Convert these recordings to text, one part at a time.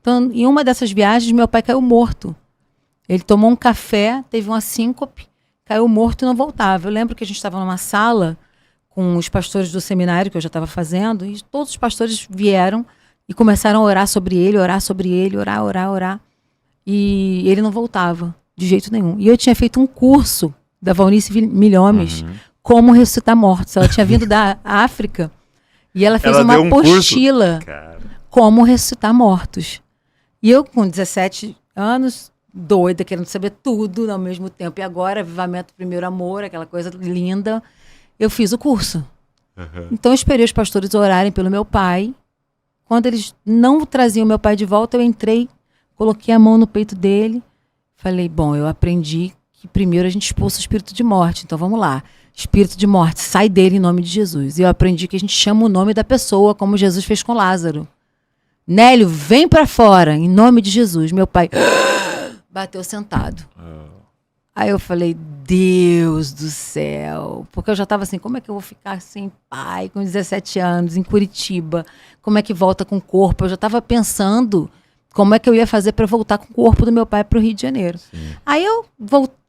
Então, em uma dessas viagens, meu pai caiu morto. Ele tomou um café, teve uma síncope, caiu morto e não voltava. Eu lembro que a gente estava numa sala com os pastores do seminário que eu já estava fazendo, e todos os pastores vieram e começaram a orar sobre ele, orar. E ele não voltava, de jeito nenhum. E eu tinha feito um curso da Valnice Milhomes, como ressuscitar mortos. Ela tinha vindo da África e ela fez uma apostila como ressuscitar mortos. E eu, com 17 anos, doida, querendo saber tudo ao mesmo tempo. E agora, Avivamento Primeiro Amor, aquela coisa linda, eu fiz o curso. Então eu esperei os pastores orarem pelo meu pai. Quando eles não traziam meu pai de volta, eu entrei, coloquei a mão no peito dele, falei, bom, eu aprendi que primeiro a gente expulsa o espírito de morte, então vamos lá. Espírito de morte, sai dele em nome de Jesus. E eu aprendi que a gente chama o nome da pessoa, como Jesus fez com Lázaro. Nélio, vem pra fora, em nome de Jesus. Meu pai bateu sentado. Aí eu falei, Deus do céu. Porque eu já estava assim, como é que eu vou ficar sem pai, com 17 anos, em Curitiba? Como é que volta com o corpo? Eu já estava pensando como é que eu ia fazer para voltar com o corpo do meu pai para o Rio de Janeiro. Sim. Aí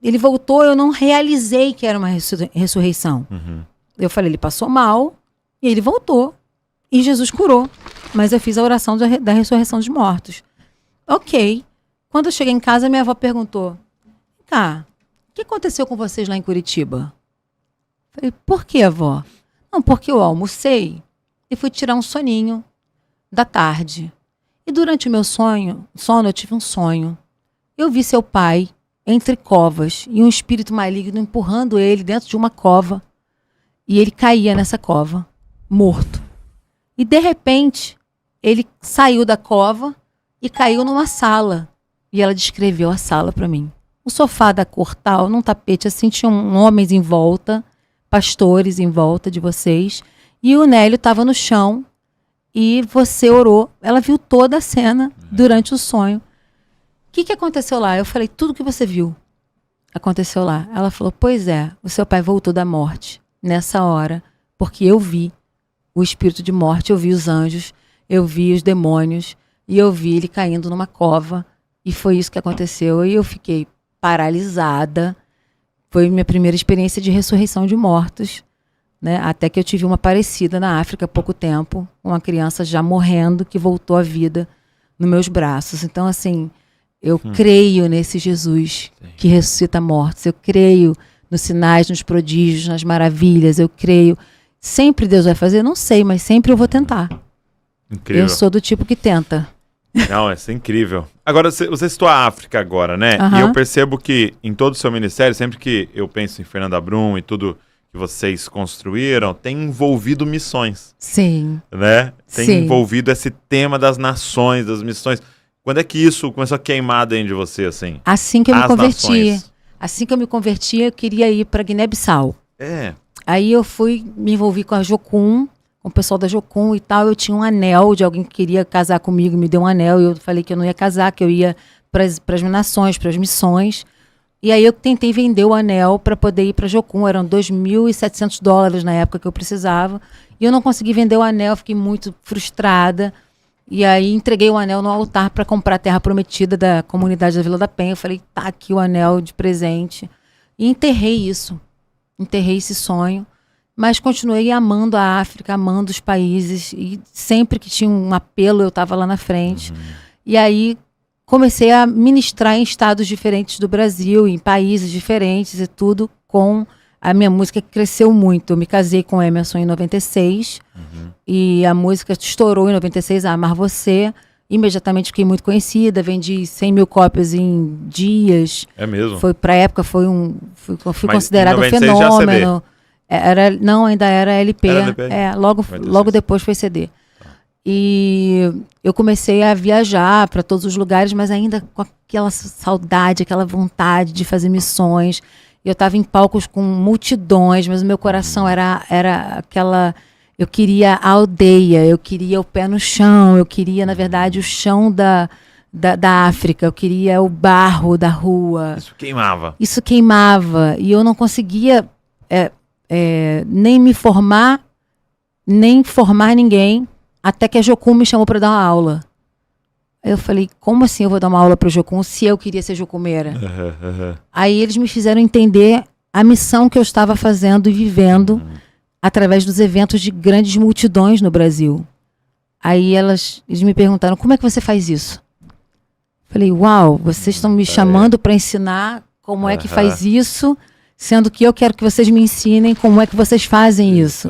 ele voltou, eu não realizei que era uma ressurreição. Eu falei, ele passou mal e ele voltou. E Jesus curou. Mas eu fiz a oração da ressurreição dos mortos. Ok. Quando eu cheguei em casa, minha avó perguntou, cá, o que aconteceu com vocês lá em Curitiba? Falei, por que, avó? Não, porque eu almocei e fui tirar um soninho da tarde. E durante o meu sono, eu tive um sonho. Eu vi seu pai entre covas e um espírito maligno empurrando ele dentro de uma cova. E ele caía nessa cova, morto. E de repente, ele saiu da cova e caiu numa sala. E ela descreveu a sala para mim. O sofá da cor tal, num tapete assim, tinham homens em volta, pastores em volta de vocês. E o Nélio estava no chão e você orou. Ela viu toda a cena durante o sonho. O que aconteceu lá? Eu falei, tudo que você viu aconteceu lá. Ela falou, pois é, o seu pai voltou da morte nessa hora, porque eu vi o espírito de morte, eu vi os anjos, eu vi os demônios e eu vi ele caindo numa cova. E foi isso que aconteceu. E eu fiquei paralisada. Foi minha primeira experiência de ressurreição de mortos, né? Até que eu tive uma parecida na África há pouco tempo, uma criança já morrendo que voltou à vida nos meus braços. Então, assim, eu creio nesse Jesus que ressuscita mortos. Eu creio nos sinais, nos prodígios, nas maravilhas. Eu creio. Sempre Deus vai fazer? Não sei, mas sempre eu vou tentar. Incrível. Eu sou do tipo que tenta. Não, isso é incrível. Agora, você citou a África agora, né? E eu percebo que em todo o seu ministério, sempre que eu penso em Fernanda Brum e tudo que vocês construíram, tem envolvido missões. Sim. Né? Tem envolvido esse tema das nações, das missões. Quando é que isso começou a queimar dentro de você, assim? Assim que eu me converti. Assim que eu me converti, eu queria ir para Guiné-Bissau. Aí eu me envolvi com a Jocum, com o pessoal da Jocum e tal. Eu tinha um anel de alguém que queria casar comigo, me deu um anel, e eu falei que eu não ia casar, que eu ia para as nações, para as missões. E aí eu tentei vender o anel para poder ir para a Jocum. Eram $2.700 na época que eu precisava. E eu não consegui vender o anel, fiquei muito frustrada. E aí entreguei o anel no altar para comprar a terra prometida da comunidade da Vila da Penha. Eu falei, tá aqui o anel de presente. E enterrei isso. Enterrei esse sonho. Mas continuei amando a África, amando os países. E sempre que tinha um apelo, eu estava lá na frente. E aí comecei a ministrar em estados diferentes do Brasil, em países diferentes e tudo, com a minha música que cresceu muito. Eu me casei com o Emerson em 96. E a música estourou em 96, a Amar Você. Imediatamente fiquei muito conhecida, vendi 100 mil cópias em dias. É mesmo? Pra época fui considerada um fenômeno. Ainda era LP. Era LP. Logo depois foi CD. E eu comecei a viajar para todos os lugares, mas ainda com aquela saudade, aquela vontade de fazer missões. Eu estava em palcos com multidões, mas o meu coração era aquela... Eu queria a aldeia, eu queria o pé no chão, eu queria, na verdade, o chão da África, eu queria o barro da rua. Isso queimava. E eu não conseguia nem me formar, nem formar ninguém, até que a Jocum me chamou para dar uma aula. Aí eu falei, como assim eu vou dar uma aula para o Jocum se eu queria ser jocumeira? Aí eles me fizeram entender a missão que eu estava fazendo e vivendo através dos eventos de grandes multidões no Brasil. Aí eles me perguntaram, como é que você faz isso? Falei, uau, vocês estão me chamando para ensinar como é que faz isso, sendo que eu quero que vocês me ensinem como é que vocês fazem isso.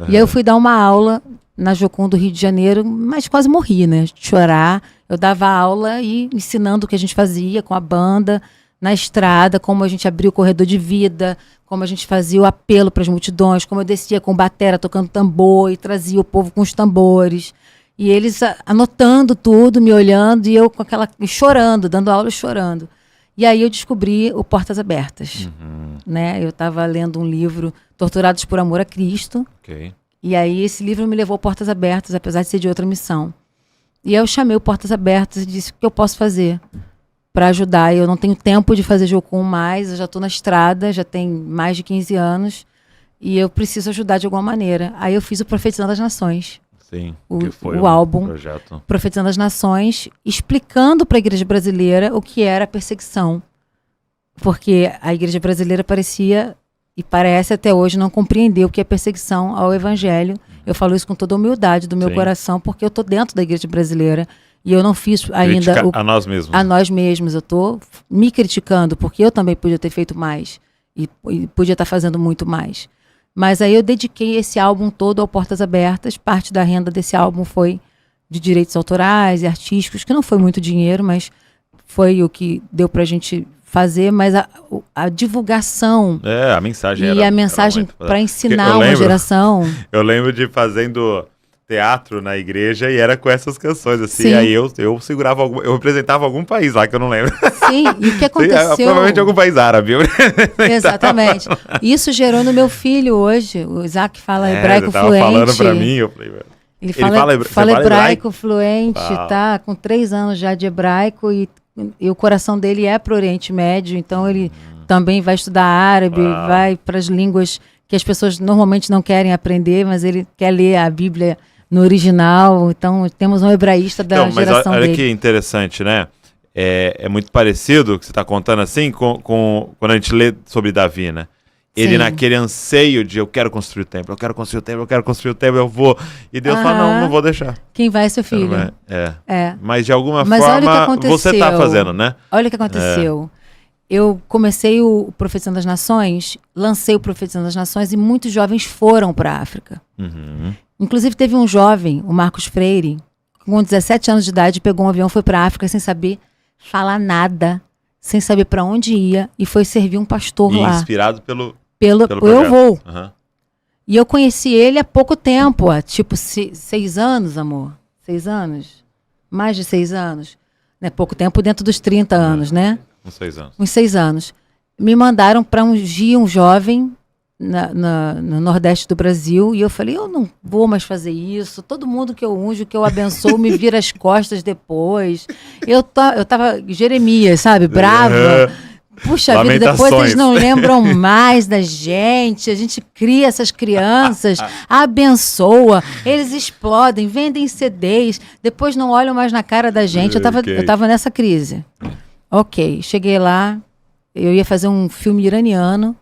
E aí eu fui dar uma aula na Jocum do Rio de Janeiro, mas quase morri, né? De chorar. Eu dava aula e ensinando o que a gente fazia com a banda, na estrada, como a gente abria o corredor de vida, como a gente fazia o apelo para as multidões, como eu descia com batera tocando tambor e trazia o povo com os tambores. E eles anotando tudo, me olhando, e eu com chorando, dando aula e chorando. E aí eu descobri o Portas Abertas. Né? Eu estava lendo um livro, Torturados por Amor a Cristo. E aí esse livro me levou a Portas Abertas, apesar de ser de outra missão. E aí eu chamei o Portas Abertas e disse, o que eu posso fazer para ajudar? Eu não tenho tempo de fazer Jocum mais, eu já estou na estrada, já tem mais de 15 anos, e eu preciso ajudar de alguma maneira. Aí eu fiz o Profetizando as Nações. Sim, que foi o álbum projeto. Profetizando as Nações, explicando para a igreja brasileira o que era a perseguição. Porque a igreja brasileira parecia, e parece até hoje, não compreender o que é perseguição ao evangelho. Eu falo isso com toda a humildade do meu coração, porque eu estou dentro da igreja brasileira e eu não fiz ainda... a nós mesmos. A nós mesmos. Eu estou me criticando, porque eu também podia ter feito mais e podia estar fazendo muito mais. Mas aí eu dediquei esse álbum todo ao Portas Abertas. Parte da renda desse álbum foi de direitos autorais e artísticos, que não foi muito dinheiro, mas foi o que deu pra gente fazer. Mas a divulgação a mensagem e a mensagem para ensinar uma geração. Eu lembro de fazendo teatro na igreja e era com essas canções, assim. Sim. Aí eu segurava, eu representava algum país lá que eu não lembro. Sim, e o que aconteceu... Provavelmente algum país árabe. Exatamente. Isso gerou no meu filho hoje. O Isaac fala hebraico fluente. Falando pra mim, eu falei... Ele fala hebraico fluente, tá com 3 anos já de hebraico e o coração dele é pro Oriente Médio, então ele também vai estudar árabe, vai para as línguas que as pessoas normalmente não querem aprender, mas ele quer ler a Bíblia no original. Então temos um hebraísta da geração olha dele. Que interessante, né? É muito parecido o que você está contando assim com quando a gente lê sobre Davi, né? Ele naquele anseio de eu quero construir o templo, eu quero construir o templo, eu quero construir o templo, eu vou. E Deus fala, não vou deixar. Quem vai é seu filho. Mas de alguma forma você está fazendo, né? Olha o que aconteceu. Eu comecei o Profetizando das Nações, lancei o Profetizando das Nações e muitos jovens foram para a África. Inclusive teve um jovem, o Marcos Freire, com 17 anos de idade, pegou um avião, foi para a África sem saber falar nada, sem saber para onde ia, e foi servir um pastor lá. Inspirado pelo Eu Vou. E eu conheci ele há pouco tempo, há tipo 6 anos, amor. 6 anos? Mais de 6 anos. Né? Pouco tempo dentro dos 30 anos, né? Uns 6 anos. Uns 6 anos. Me mandaram para ungir um jovem no Nordeste do Brasil, e eu falei, eu não vou mais fazer isso. Todo mundo que eu unjo, que eu abençoo, me vira as costas depois. Eu tava Jeremias, sabe? Brava. Puxa vida, depois eles não lembram mais da gente. A gente cria essas crianças, abençoa, eles explodem, vendem CDs, depois não olham mais na cara da gente. Eu tava nessa crise. Ok, cheguei lá, eu ia fazer um filme iraniano,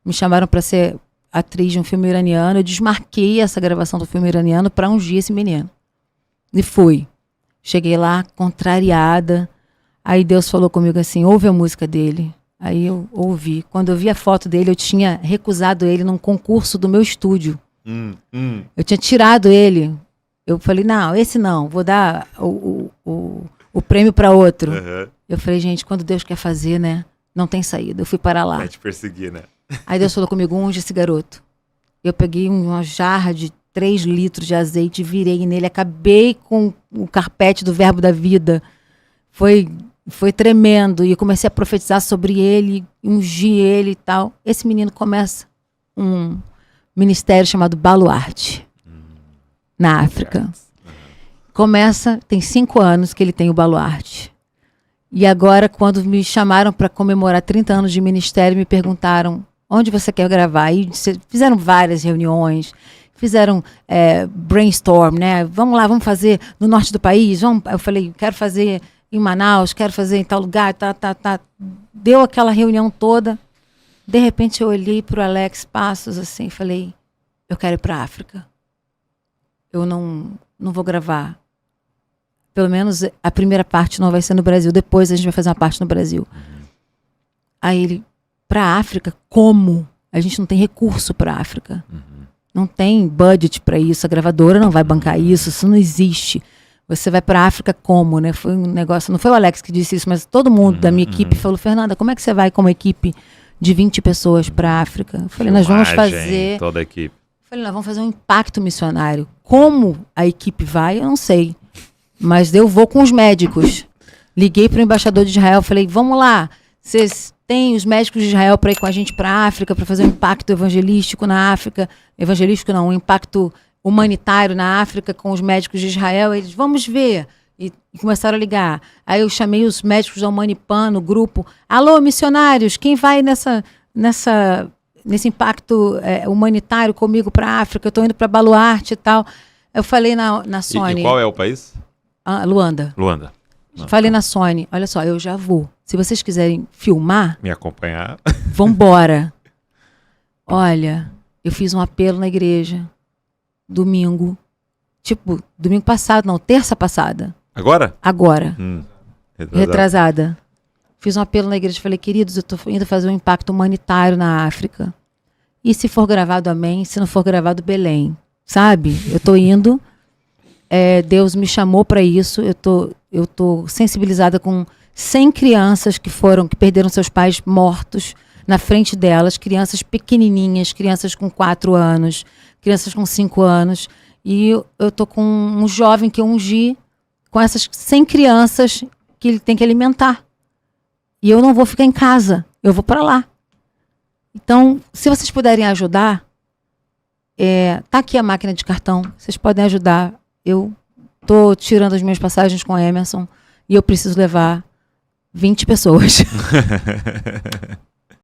me chamaram para ser atriz de um filme iraniano, eu desmarquei essa gravação do filme iraniano para ungir esse menino. E fui. Cheguei lá, contrariada. Aí Deus falou comigo assim, ouve a música dele. Aí eu ouvi. Quando eu vi a foto dele, eu tinha recusado ele num concurso do meu estúdio. Eu tinha tirado ele. Eu falei, não, esse não, vou dar o prêmio para outro. Eu falei, gente, quando Deus quer fazer, né, não tem saída. Eu fui para lá. Vai te perseguir, né? Aí Deus falou comigo, unge esse garoto. Eu peguei uma jarra de 3 litros de azeite, virei nele, acabei com o carpete do Verbo da Vida. Foi tremendo. E eu comecei a profetizar sobre ele, ungir ele e tal. Esse menino começa um ministério chamado Baluarte, na África. Tem 5 anos que ele tem o Baluarte. E agora, quando me chamaram para comemorar 30 anos de ministério, me perguntaram, onde você quer gravar? E fizeram várias reuniões, fizeram brainstorm, né? Vamos lá, vamos fazer no norte do país. Eu falei, quero fazer em Manaus, quero fazer em tal lugar, tá. Deu aquela reunião toda. De repente eu olhei para o Alex Passos assim, falei, eu quero ir para a África. Eu não vou gravar. Pelo menos a primeira parte não vai ser no Brasil. Depois a gente vai fazer uma parte no Brasil. Aí ele, para a África, como? A gente não tem recurso para a África. Não tem budget para isso. A gravadora não vai bancar isso não existe. Você vai para a África como, né? Foi um negócio, não foi o Alex que disse isso, mas todo mundo da minha equipe falou, Fernanda, como é que você vai com uma equipe de 20 pessoas para a África? Eu falei, nós vamos fazer... Toda a equipe. Eu falei, nós vamos fazer um impacto missionário. Como a equipe vai, eu não sei. Mas eu vou com os médicos. Liguei para o embaixador de Israel, falei, vamos lá, vocês têm os médicos de Israel para ir com a gente para a África, para fazer um impacto evangelístico na África. Evangelístico não, um impacto humanitário na África com os médicos de Israel. Eles, vamos ver. E começaram a ligar. Aí eu chamei os médicos da Humanipan no grupo. Alô, missionários, quem vai nesse impacto humanitário comigo para a África? Eu estou indo para Baluarte e tal. Eu falei na Sony. E qual é o país? Luanda. Luanda. Falei na Sony, olha só, eu já vou. Se vocês quiserem filmar... Me acompanhar. Vambora. Olha, eu fiz um apelo na igreja. Domingo. Tipo, domingo passado, não, terça passada. Agora? Agora. Retrasada. Fiz um apelo na igreja, falei, queridos, eu tô indo fazer um impacto humanitário na África. E se for gravado, amém. Se não for gravado, Belém. Sabe? Eu tô indo. Deus me chamou para isso. Eu tô sensibilizada com 100 crianças que perderam seus pais mortos na frente delas. Crianças pequenininhas, crianças com 4 anos, crianças com 5 anos. E eu tô com um jovem que eu ungi com essas 100 crianças que ele tem que alimentar. E eu não vou ficar em casa, eu vou para lá. Então, se vocês puderem ajudar, tá aqui a máquina de cartão, vocês podem ajudar. Eu tô tirando as minhas passagens com a Emerson e eu preciso levar 20 pessoas.